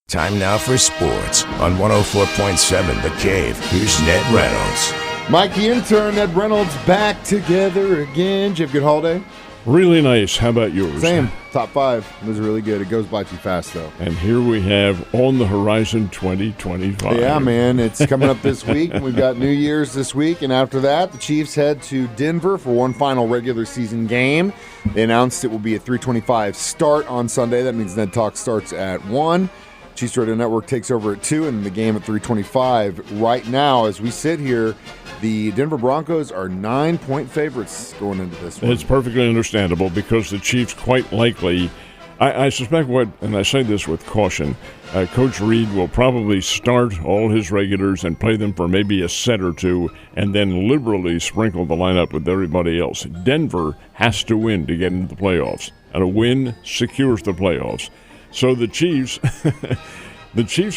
Time now for sports on 104.7 The Cave. Here's Ned Reynolds. Mike the intern, Ned Reynolds, back together again. Did you have a good holiday? Really nice. How about yours? Same. Top 5. It was really good. It goes by too fast, though. And here we have on the horizon 2025. Yeah, man. It's coming up this week. We've got New Year's this week. And after that, the Chiefs head to Denver for one final regular season game. They announced it will be a 3:25 start on Sunday. That means Ned Talk starts at 1. Chiefs Radio Network takes over at 2, and the game at 3:25. Right now, as we sit here, the Denver Broncos are 9-point favorites going into this one. It's perfectly understandable because the Chiefs quite likely, I suspect and I say this with caution, Coach Reed will probably start all his regulars and play them for maybe a set or two and then liberally sprinkle the lineup with everybody else. Denver has to win to get into the playoffs, and a win secures the playoffs. So the Chiefs,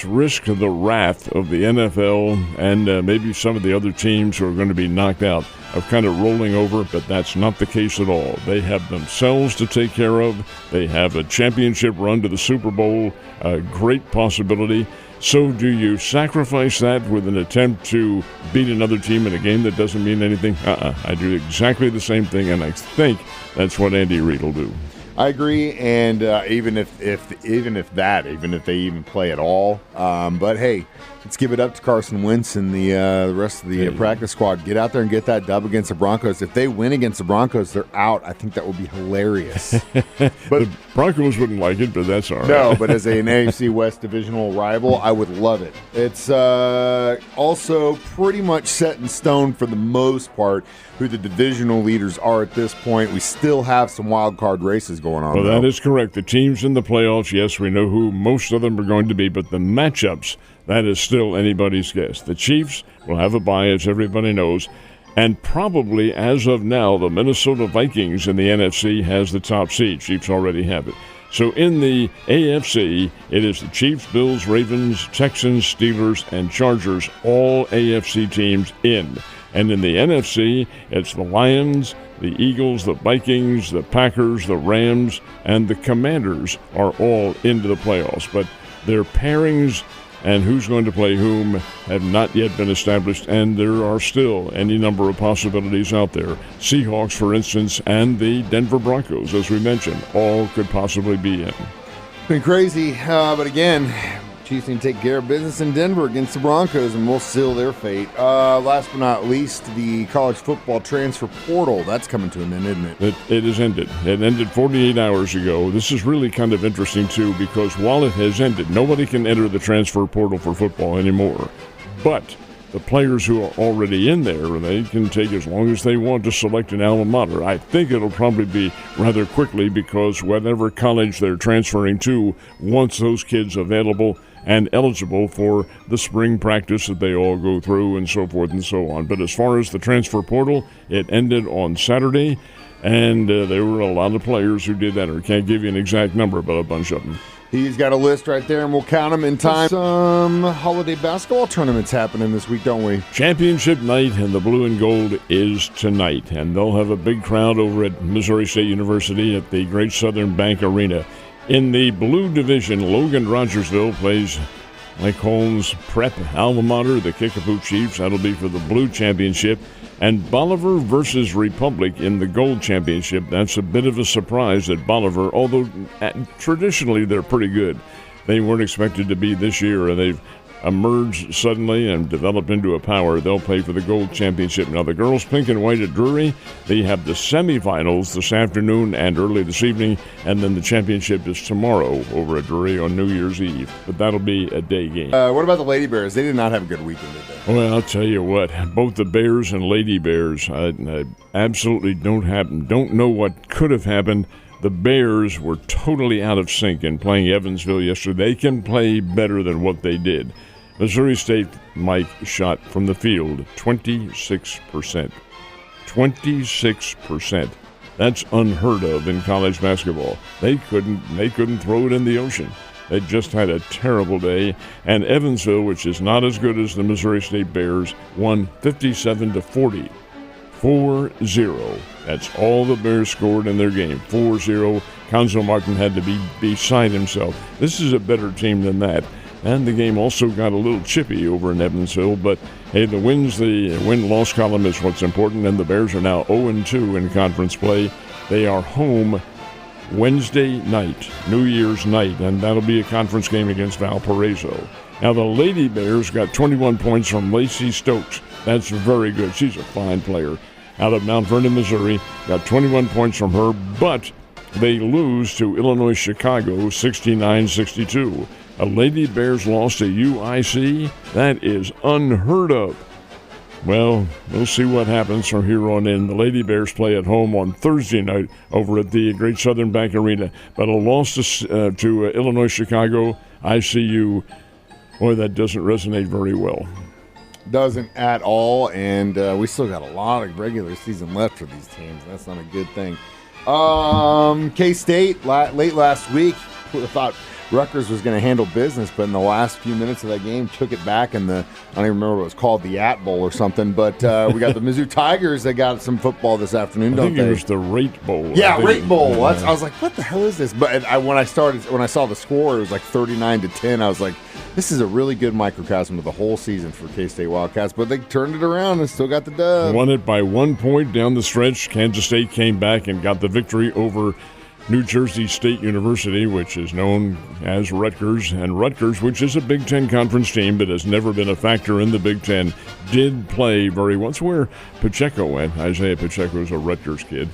risk the wrath of the NFL and maybe some of the other teams who are going to be knocked out of kind of rolling over, but that's not the case at all. They have themselves to take care of. They have a championship run to the Super Bowl, a great possibility. So do you sacrifice that with an attempt to beat another team in a game that doesn't mean anything? I do exactly the same thing, and I think that's what Andy Reid will do. I agree, and even if they even play at all, but hey, let's give it up to Carson Wentz and the rest of the practice squad. Get out there and get that dub against the Broncos. If they win against the Broncos, they're out. I think that would be hilarious. But the Broncos wouldn't like it, but that's all right. No, but as an AFC West divisional rival, I would love it. It's also pretty much set in stone for the most part who the divisional leaders are at this point. We still have some wild card races going on. Well, that is correct. The teams in the playoffs, yes, we know who most of them are going to be, but the matchups, that is still anybody's guess. The Chiefs will have a bye, as everybody knows, and probably, as of now, the Minnesota Vikings in the NFC has the top seed. Chiefs already have it. So in the AFC, it is the Chiefs, Bills, Ravens, Texans, Steelers, and Chargers, all AFC teams in. And in the NFC, it's the Lions, the Eagles, the Vikings, the Packers, the Rams, and the Commanders are all into the playoffs. But their pairings and who's going to play whom have not yet been established, and there are still any number of possibilities out there. Seahawks, for instance, and the Denver Broncos, as we mentioned, all could possibly be in. Been crazy, but again, Chiefs need to take care of business in Denver against the Broncos, and we'll seal their fate. Last but not least, the college football transfer portal. That's coming to an end, isn't it? It has ended. It ended 48 hours ago. This is really kind of interesting, too, because while it has ended, nobody can enter the transfer portal for football anymore. But the players who are already in there, they can take as long as they want to select an alma mater. I think it'll probably be rather quickly because whatever college they're transferring to wants those kids available and eligible for the spring practice that they all go through and so forth and so on. But as far as the transfer portal, it ended on Saturday, and there were a lot of players who did enter. Can't give you an exact number, but a bunch of them. He's got a list right there, and we'll count them in time. Some holiday basketball tournaments happening this week, don't we? Championship night in the blue and gold is tonight, and they'll have a big crowd over at Missouri State University at the Great Southern Bank Arena. In the blue division, Logan Rogersville plays Mike Holmes' prep alma mater, the Kickapoo Chiefs. That'll be for the blue championship. And Bolivar versus Republic in the gold championship. That's a bit of a surprise at Bolivar, although traditionally they're pretty good. They weren't expected to be this year, and they've emerged suddenly and develop into a power. They'll play for the gold championship. Now, the girls pink and white at Drury, they have the semifinals this afternoon and early this evening, and then the championship is tomorrow over at Drury on New Year's Eve. But that'll be a day game. What about the Lady Bears? They did not have a good weekend, did they? Well, I'll tell you what, both the Bears and Lady Bears I absolutely don't know what could have happened. The Bears were totally out of sync in playing Evansville yesterday. They can play better than what they did. Missouri State, Mike, shot from the field 26%. 26%. That's unheard of in college basketball. They couldn't throw it in the ocean. They just had a terrible day. And Evansville, which is not as good as the Missouri State Bears, won 57-40. 4-0. That's all the Bears scored in their game. 4-0. Conzo Martin had to be beside himself. This is a better team than that. And the game also got a little chippy over in Evansville, but hey, the win-loss column is what's important, and the Bears are now 0-2 in conference play. They are home Wednesday night, New Year's night, and that'll be a conference game against Valparaiso. Now, the Lady Bears got 21 points from Lacey Stokes. That's very good. She's a fine player. Out of Mount Vernon, Missouri, got 21 points from her, but they lose to Illinois Chicago 69-62. A Lady Bears loss to UIC? That is unheard of. Well, we'll see what happens from here on in. The Lady Bears play at home on Thursday night over at the Great Southern Bank Arena. But a loss to Illinois Chicago, ICU, boy, that doesn't resonate very well. Doesn't at all, and we still got a lot of regular season left for these teams. That's not a good thing. K-State, late last week, would have thought Rutgers was going to handle business, but in the last few minutes of that game, took it back in I don't even remember what it was called, the At Bowl or something, but we got the Mizzou Tigers that got some football this afternoon, don't they? I think it was the Rate Bowl. Yeah, Rate Bowl. I was like, what the hell is this? But when I saw the score, it was like 39-10. I was like, this is a really good microcosm of the whole season for K-State Wildcats, but they turned it around and still got the dub. Won it by 1 point down the stretch. Kansas State came back and got the victory over New Jersey State University, which is known as Rutgers. And Rutgers, which is a Big Ten conference team but has never been a factor in the Big Ten, did play very well. That's where Pacheco went. Isaiah Pacheco is a Rutgers kid.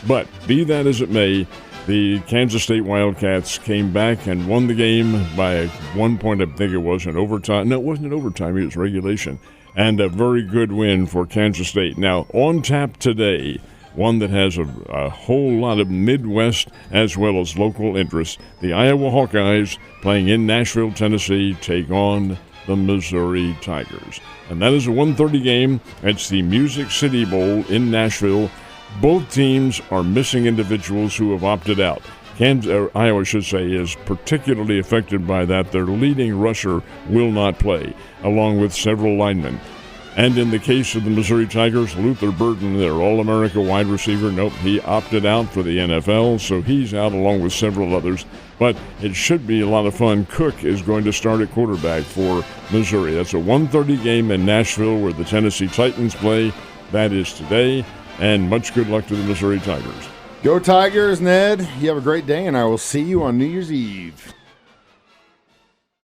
But be that as it may, the Kansas State Wildcats came back and won the game by 1 point, I think it was, in overtime. No, it wasn't overtime. It was regulation. And a very good win for Kansas State. Now, on tap today, one that has a whole lot of Midwest as well as local interest. The Iowa Hawkeyes, playing in Nashville, Tennessee, take on the Missouri Tigers. And that is a 1:30 game. It's the Music City Bowl in Nashville. Both teams are missing individuals who have opted out. Iowa, is particularly affected by that. Their leading rusher will not play, along with several linemen. And in the case of the Missouri Tigers, Luther Burden, their All-America wide receiver, he opted out for the NFL, so he's out along with several others. But it should be a lot of fun. Cook is going to start at quarterback for Missouri. That's a 1:30 game in Nashville where the Tennessee Titans play. That is today, and much good luck to the Missouri Tigers. Go Tigers, Ned. You have a great day, and I will see you on New Year's Eve.